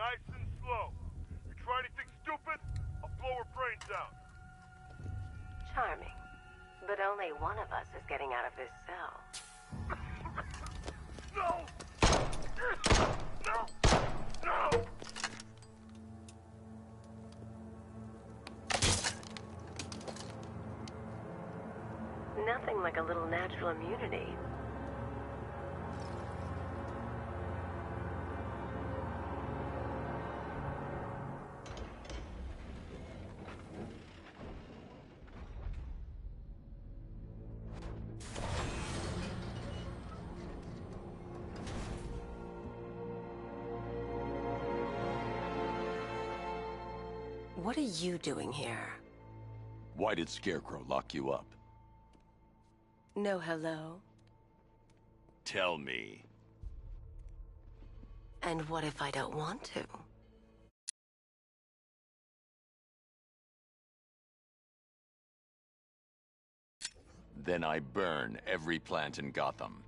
Nice and slow. You try anything stupid, I'll blow her brains out. Charming. But only one of us is getting out of this cell. No! No! No! Nothing like a little natural immunity. What are you doing here? Why did Scarecrow lock you up? No hello? Tell me. And what if I don't want to? Then I burn every plant in Gotham.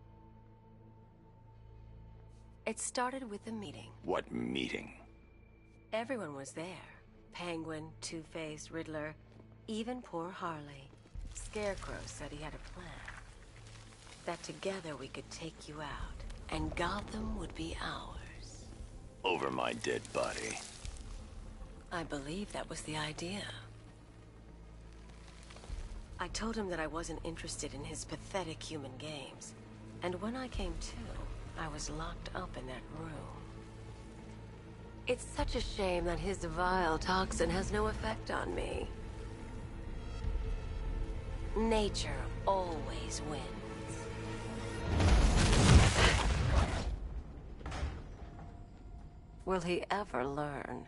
It started with a meeting. What meeting? Everyone was there. Penguin, Two-Face, Riddler, even poor Harley. Scarecrow said he had a plan. That together we could take you out, and Gotham would be ours. Over my dead body. I believe that was the idea. I told him that I wasn't interested in his pathetic human games. And when I came to, I was locked up in that room. It's such a shame that his vile toxin has no effect on me. Nature always wins. Will he ever learn?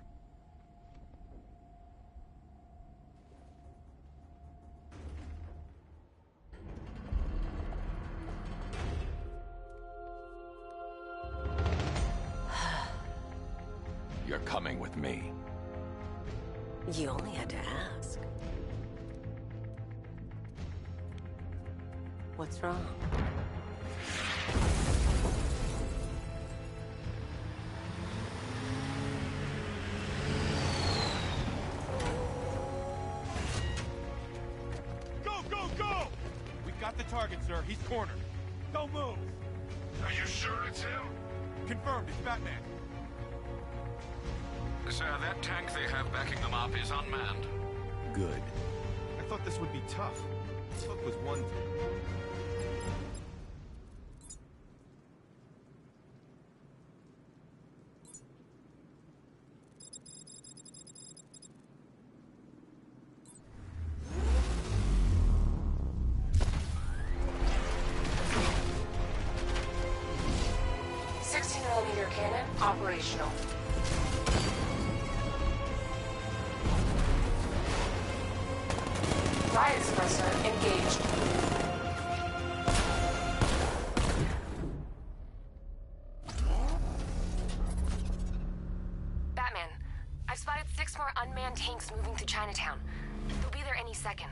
You're coming with me. You only had to ask. What's wrong? Go, go, go! We got the target, sir. He's cornered. Don't move! Are you sure it's him? Confirmed, it's Batman. Sir, that tank they have backing them up is unmanned. Good. I thought this would be tough. This hook was one thing. .60mm cannon operational. Riot suppressor engaged. Batman, I've spotted 6 more unmanned tanks moving to Chinatown. They'll be there any second.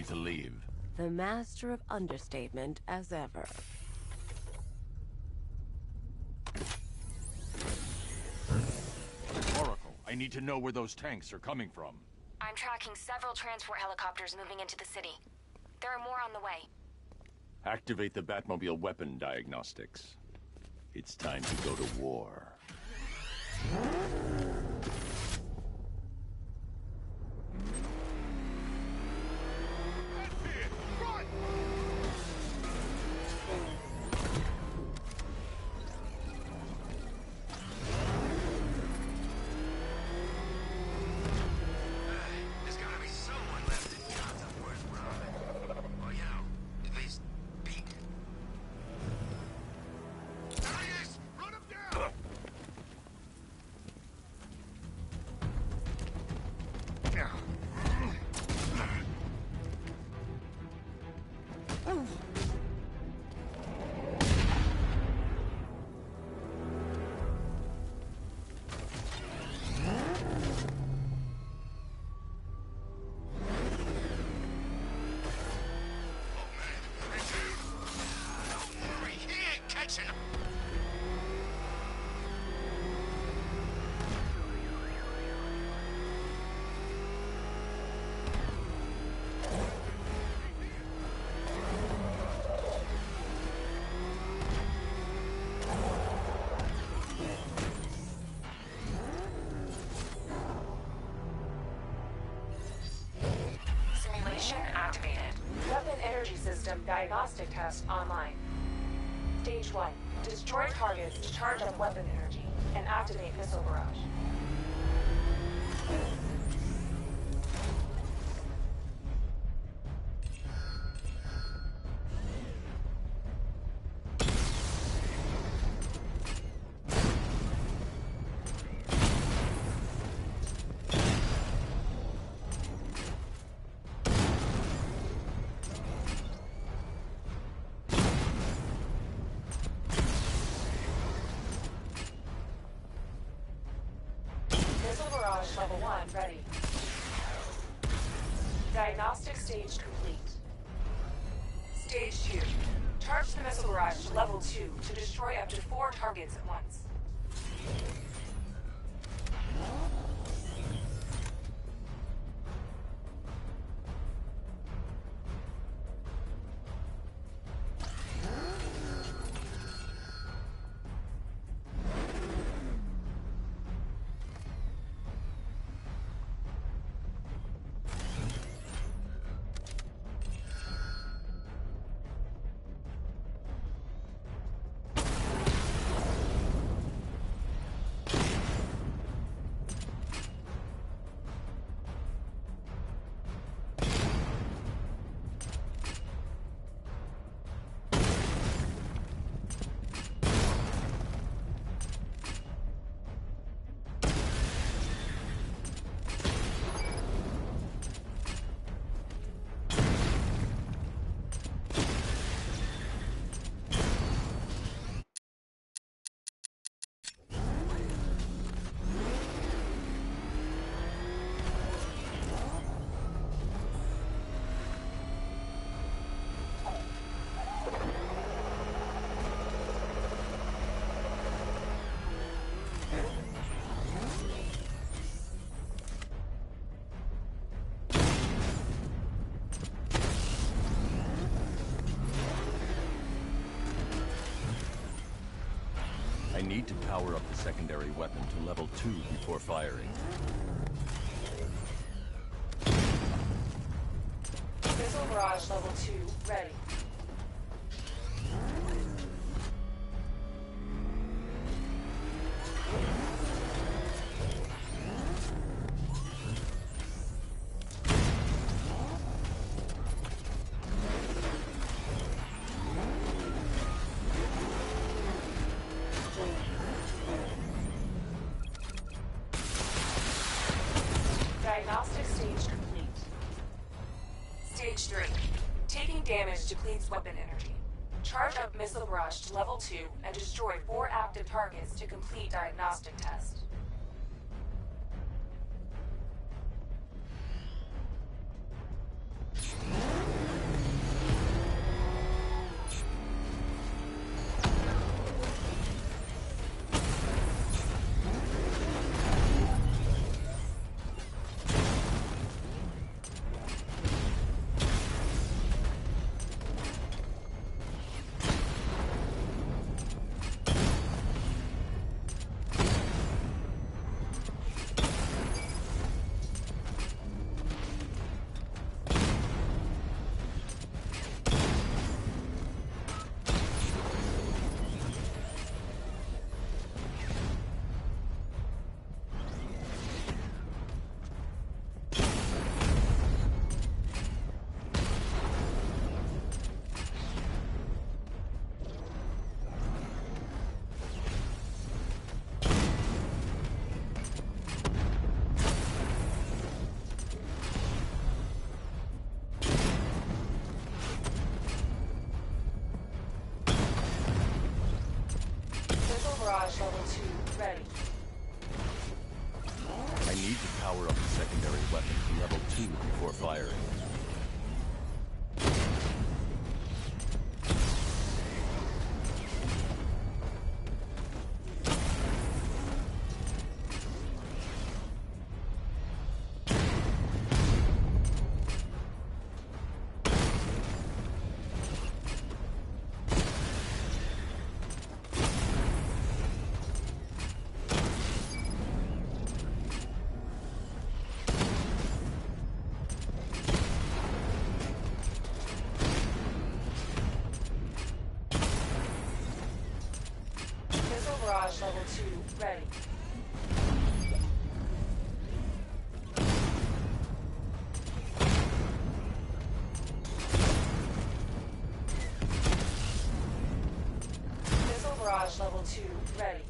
to leave. The master of understatement as ever. Oracle, I need to know where those tanks are coming from. I'm tracking several transport helicopters moving into the city. There are more on the way. Activate the Batmobile weapon diagnostics. It's time to go to war. There's gotta be someone left in Gotham worth robbing. Well, you know, at least Pete. There he is! Run him down! Don't worry, he ain't catching him. Simulation activated. Weapon energy system diagnostic test online. Stage 1. Destroy targets to charge up weapon energy and activate missile barrage. Missile barrage level 1 ready. Diagnostic stage complete. Stage 2. Charge the missile barrage to level 2 to destroy up to 4 targets at once. I need to power up the secondary weapon to level 2 before firing. Missile barrage level 2 ready. Diagnostic stage complete. Stage 3. Taking damage depletes weapon energy. Charge up missile barrage to level 2 and destroy 4 active targets to complete diagnostic test. Barrage level 2 ready. I need to power up the secondary weapon to level 2 before firing. Barrage level 2 ready. Missile barrage level 2 ready.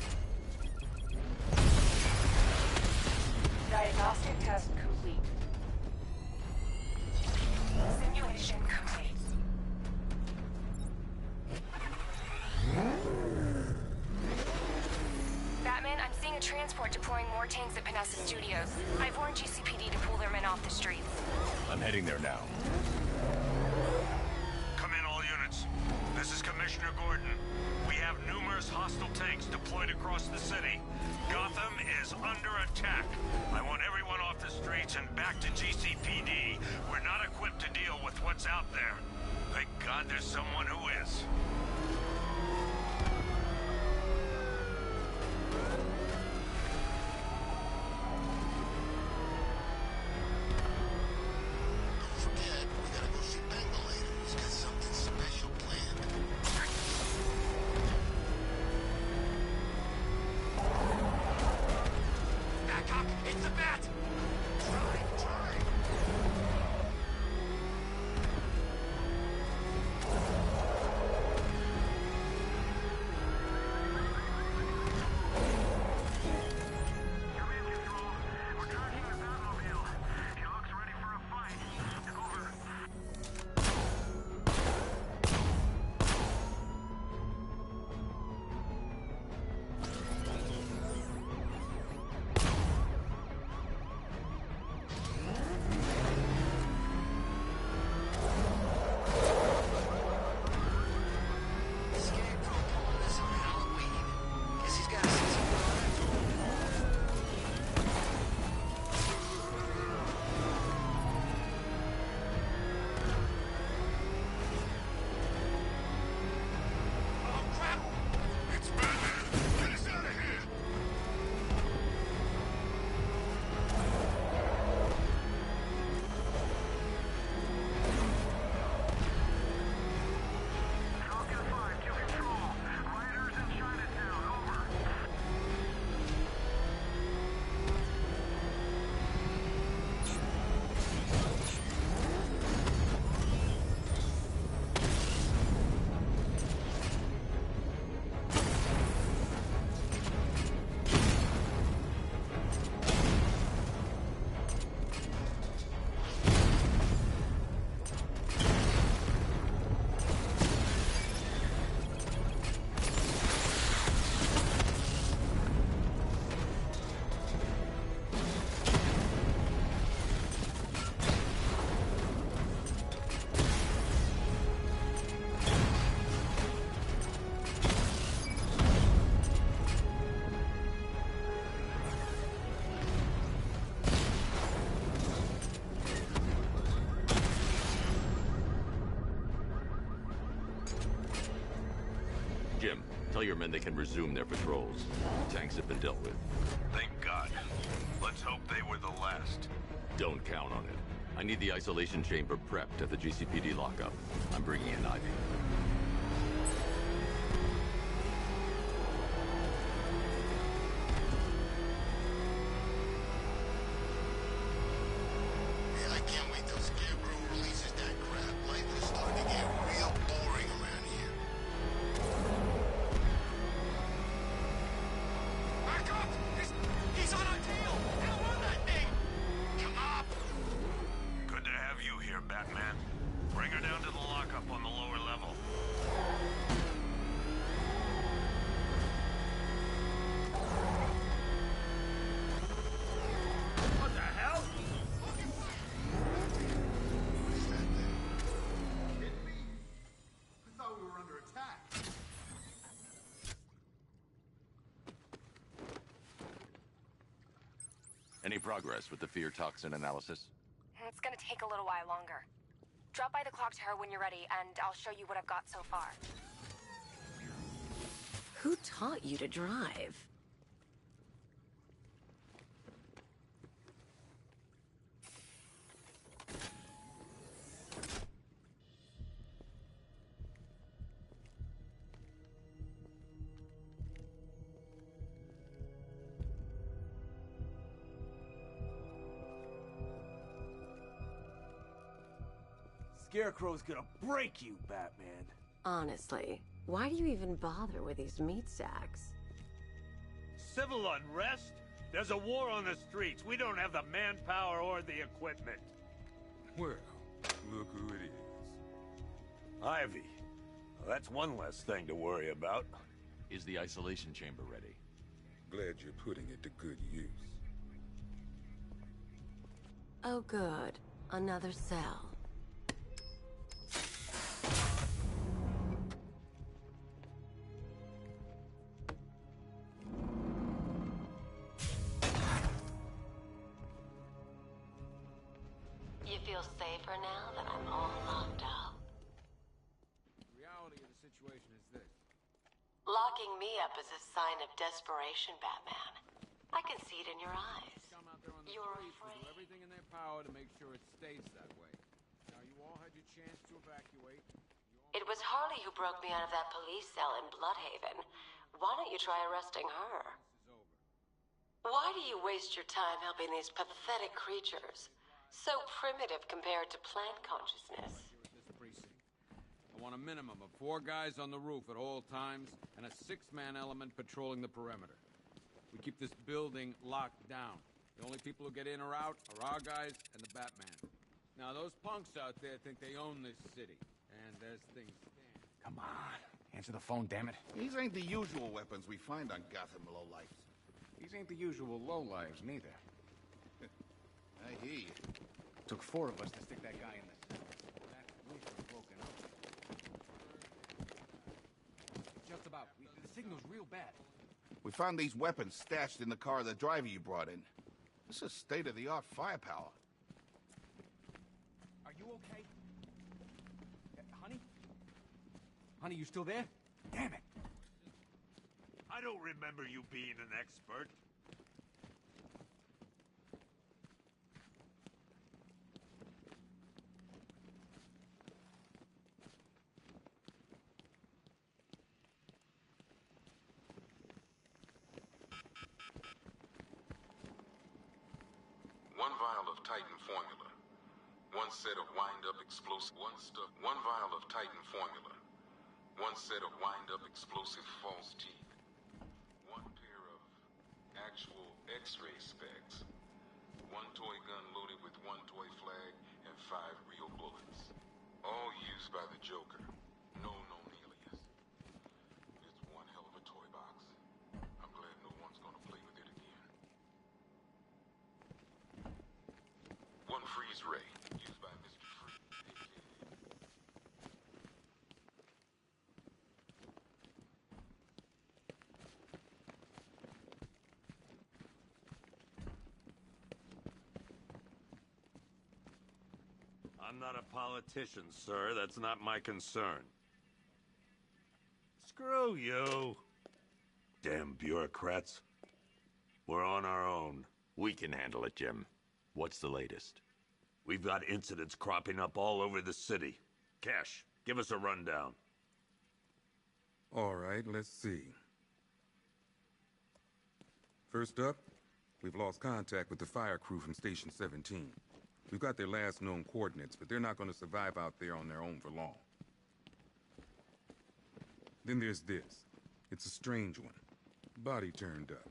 Diagnostic test complete. Simulation complete. Batman, I'm seeing a transport deploying more tanks at Panessa Studios. I've warned GCPD to pull their men off the streets. I'm heading there now. Come in, all units. This is Commissioner Gordon. We have numerous hostile tanks deployed across the city. Gotham is under attack. I want everyone off the streets and back to GCPD. We're not equipped to deal with what's out there. Thank God there's someone who is. Jim, tell your men they can resume their patrols. Tanks have been dealt with. Thank God. Let's hope they were the last. Don't count on it. I need the isolation chamber prepped at the GCPD lockup. I'm bringing in Ivy. Yeah, I can't wait till Scarecrow releases that crap. Life is starting to get real boring around here. Back up! He's on our tail! How on that thing? Come up! Good to have you here, Batman. Bring her down to the lockup on the lower level. Any progress with the fear toxin analysis? It's gonna take a little while longer. Drop by the clock tower when you're ready, and I'll show you what I've got so far. Who taught you to drive? Scarecrow's gonna break you, Batman. Honestly, why do you even bother with these meat sacks? Civil unrest? There's a war on the streets. We don't have the manpower or the equipment. Well, look who it is. Ivy. Well, that's one less thing to worry about. Is the isolation chamber ready? Glad you're putting it to good use. Oh good, another cell. You feel safer now that I'm all locked up? The reality of the situation is this. Locking me up is a sign of desperation, Batman. I can see it in your eyes. Come out there on the You're streets will do afraid. everything in their power to make sure it stays that way. Now, you all had your chance to evacuate. It was Harley who broke me out of that police cell in Bloodhaven. Why don't you try arresting her? This is over. Why do you waste your time helping these pathetic creatures? So primitive compared to plant consciousness. Here at this precinct. I want a minimum of 4 guys on the roof at all times and a 6-man element patrolling the perimeter. We keep this building locked down. The only people who get in or out are our guys and the Batman. Now, those punks out there think they own this city, and as things stand... Come on. Answer the phone, damn it. These ain't the usual weapons we find on Gotham lowlifes. These ain't the usual lowlives, neither. I hear you. Took 4 of us to stick that guy in the cell. That roof was broken up. Just about. The signal's real bad. We found these weapons stashed in the car the driver you brought in. This is state-of-the-art firepower. Are you okay? Honey? Honey, you still there? Damn it! I don't remember you being an expert. One vial of Titan formula. One set of wind-up explosive. One vial of Titan formula. One set of wind-up explosive false teeth. One pair of actual X-ray specs. One toy gun loaded with one toy flag and 5 real bullets. All used by the Joker. No known alias. It's one hell of a toy box. I'm glad no one's gonna play with it again. One freeze ray, used by Mr. Freeze, aka... I'm not a politician, sir. That's not my concern. Screw you. Damn bureaucrats. We're on our own. We can handle it, Jim. What's the latest? We've got incidents cropping up all over the city. Cash, give us a rundown. All right, let's see. First up, we've lost contact with the fire crew from Station 17. We've got their last known coordinates, but they're not going to survive out there on their own for long. Then there's this. It's a strange one. Body turned up.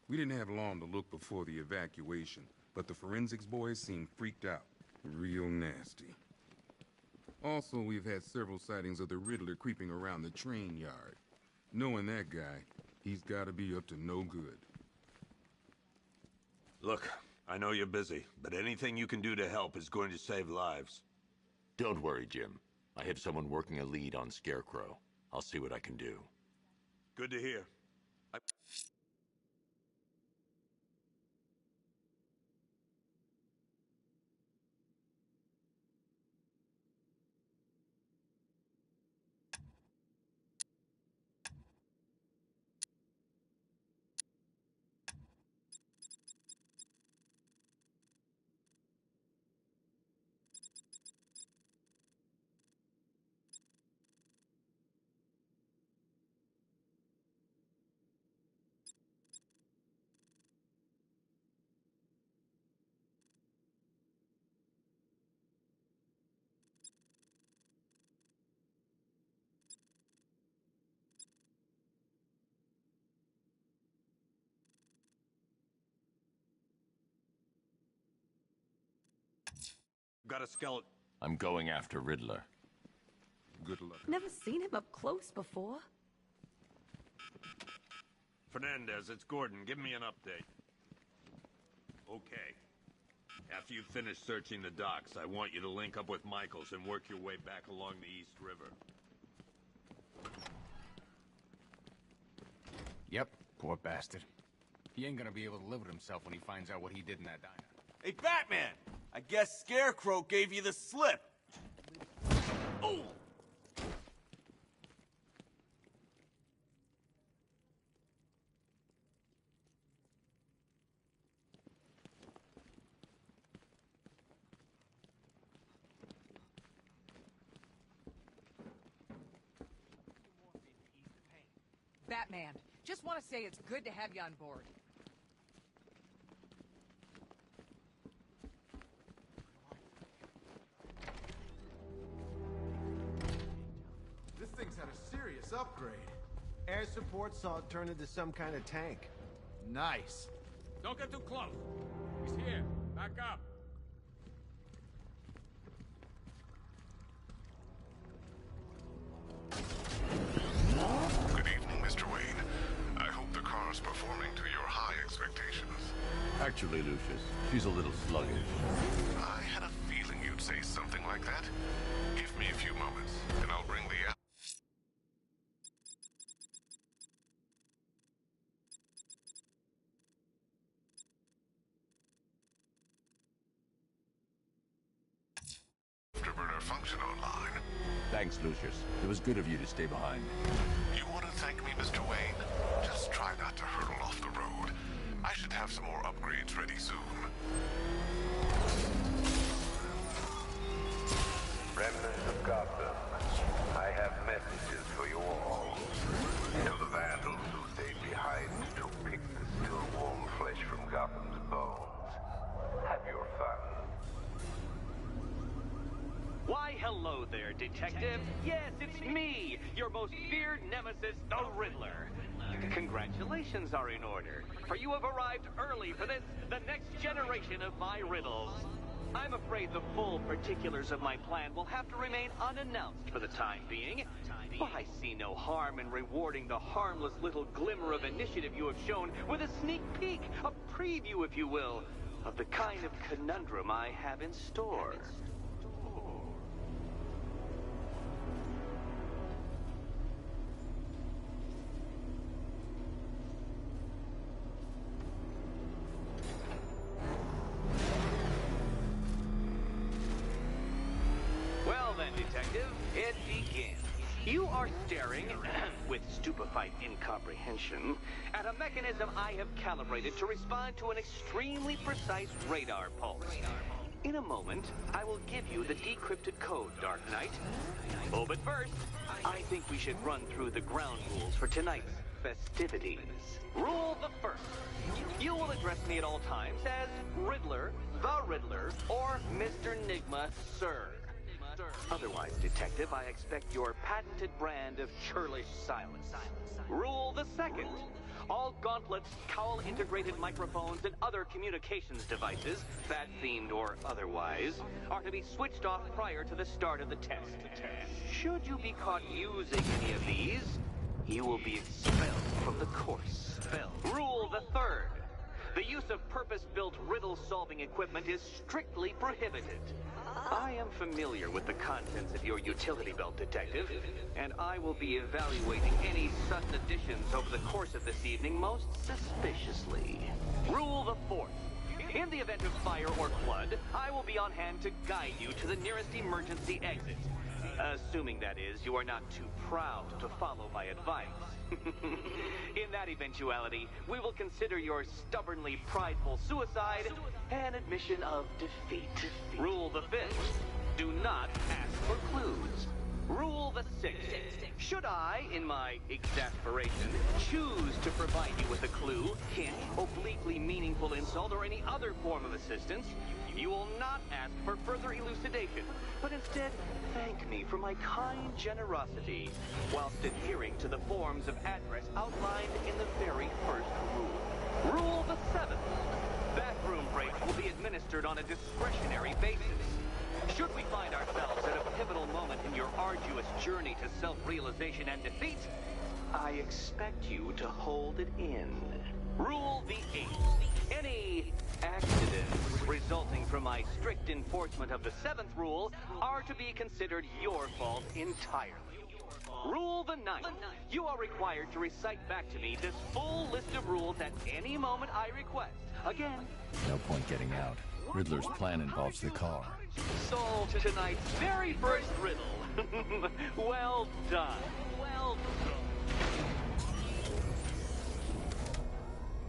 We didn't have long to look before the evacuation, but the forensics boys seemed freaked out. Real nasty. Also, we've had several sightings of the Riddler creeping around the train yard. Knowing that guy, he's got to be up to no good. Look, I know you're busy, but anything you can do to help is going to save lives. Don't worry, Jim. I have someone working a lead on Scarecrow. I'll see what I can do. Good to hear. Got a skeleton. I'm going after Riddler. Good luck. Never seen him up close before. Fernandez, it's Gordon. Give me an update. Okay. After you finish searching the docks, I want you to link up with Michaels and work your way back along the East River. Yep, poor bastard. He ain't gonna be able to live with himself when he finds out what he did in that diner. Hey, Batman! I guess Scarecrow gave you the slip. Oh! Batman, just want to say it's good to have you on board. This thing's had a serious upgrade. Air support saw it turn into some kind of tank. Nice. Don't get too close. He's here. Back up. Good evening, Mr. Wayne. I hope the car's performing to your high expectations. Actually, Lucius, she's a little sluggish. I had a feeling you'd say something like that. Give me a few moments, and I'll bring the... Afterburner function online. Thanks, Lucius. It was good of you to stay behind. You want to thank me, Mr. Wayne? Just try not to hurtle off the road. I should have some more upgrades ready soon. Remnants of Gotham, I have messages for you all. To the vandals who stayed behind to pick the still warm flesh from Gotham's bones. Have your fun. Why, hello there, Detective. Yes, it's me, your most feared nemesis, the Riddler. Congratulations are in order, for you have arrived early for this, the next generation of my riddles. I'm afraid the full particulars of my plan will have to remain unannounced for the time being, but I see no harm in rewarding the harmless little glimmer of initiative you have shown with a sneak peek, a preview, if you will, of the kind of conundrum I have in store. Detective, it begins. You are staring, with stupefied incomprehension, at a mechanism I have calibrated to respond to an extremely precise radar pulse. In a moment, I will give you the decrypted code, Dark Knight. Oh, but first, I think we should run through the ground rules for tonight's festivities. Rule the first. You will address me at all times as Riddler, the Riddler, or Mr. Nigma, sir. Otherwise, Detective, I expect your patented brand of churlish silence. Rule the second. All gauntlets, cowl-integrated microphones, and other communications devices, bat-themed or otherwise, are to be switched off prior to the start of the test. Should you be caught using any of these, you will be expelled from the course. Rule the third. The use of purpose-built riddle-solving equipment is strictly prohibited. I am familiar with the contents of your utility belt, Detective, and I will be evaluating any sudden additions over the course of this evening most suspiciously. Rule the fourth. In the event of fire or flood, I will be on hand to guide you to the nearest emergency exit. Assuming, that is, you are not too proud to follow my advice. In that eventuality, we will consider your stubbornly prideful suicide an admission of defeat. Rule the fifth. Do not ask for clues. Rule the sixth. Should I, in my exasperation, choose to provide you with a clue, hint, obliquely meaningful insult, or any other form of assistance, you will not ask for further elucidation, but instead thank me for my kind generosity, whilst adhering to the forms of address outlined in the very first rule. Rule the seventh. Bathroom bathroom breaks will be administered on a discretionary basis. Should we find ourselves at a pivotal moment in your arduous journey to self-realization and defeat, I expect you to hold it in. Rule the 8th. Any accidents resulting from my strict enforcement of the 7th rule are to be considered your fault entirely. Rule the 9th. You are required to recite back to me this full list of rules at any moment I request. Again, No point getting out. Riddler's plan involves the car. solve tonight's very first riddle. Well done. Well done.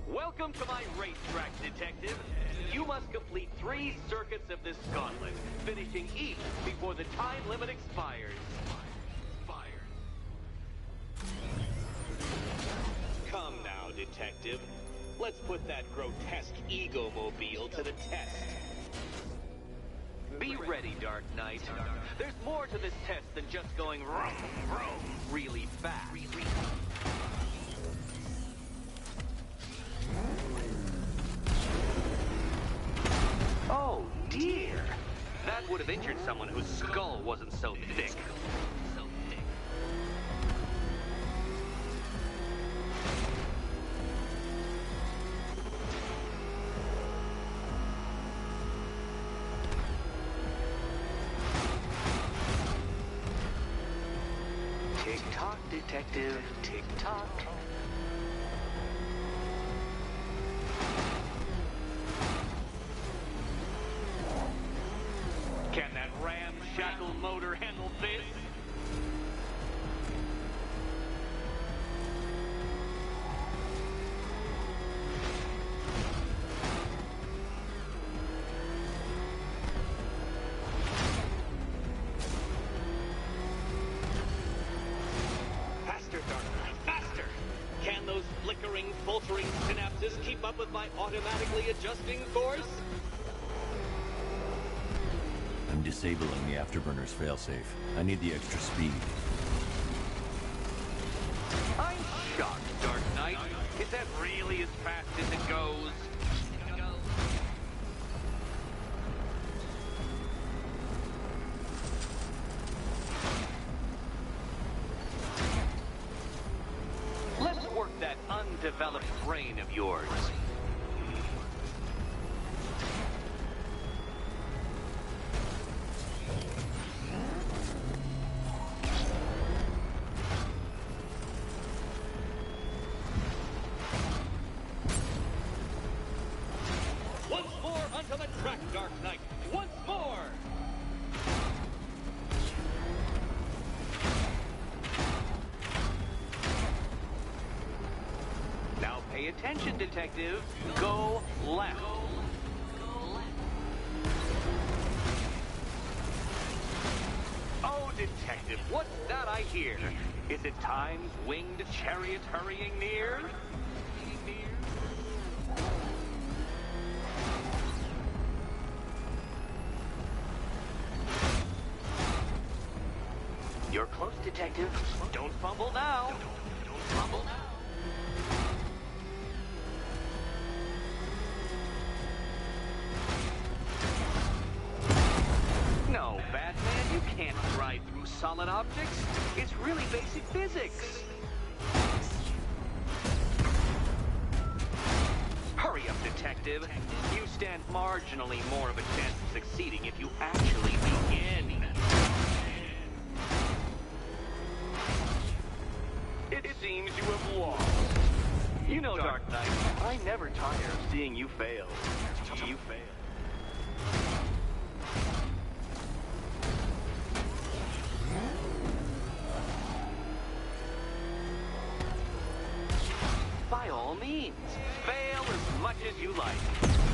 Welcome to my racetrack, detective. You must complete 3 circuits of this gauntlet, finishing each before the time limit expires. Come now, detective. Let's put that grotesque ego-mobile to the test. Be ready, Dark Knight. There's more to this test than just going vroom, vroom really fast. Oh, dear. That would have injured someone whose skull wasn't so thick. Tick-tock, detective. Tick-tock. Can that ramshackle motor handle this? Faster, Dark Knight, faster! Can those flickering, faltering synapses keep up with my automatically adjusting course? I'm disabling the Afterburner's failsafe. I need the extra speed. I'm shocked, Dark Knight. Is that really as fast as it goes? Let's work that undeveloped brain of yours. Once more onto the track, Dark Knight. Once more! Now pay attention, detective. Go left. Oh, detective, what's that I hear? Is it time's winged chariot hurrying near? You're close, detective. Don't fumble now. Don't fumble now. No, Batman, you can't ride through solid objects. It's really basic physics. Hurry up, detective. You stand marginally more of a chance of succeeding if you actually begin. It seems you have lost. You know, Dark Knight, I never tire of seeing you fail. You fail. By all means, fail as much as you like.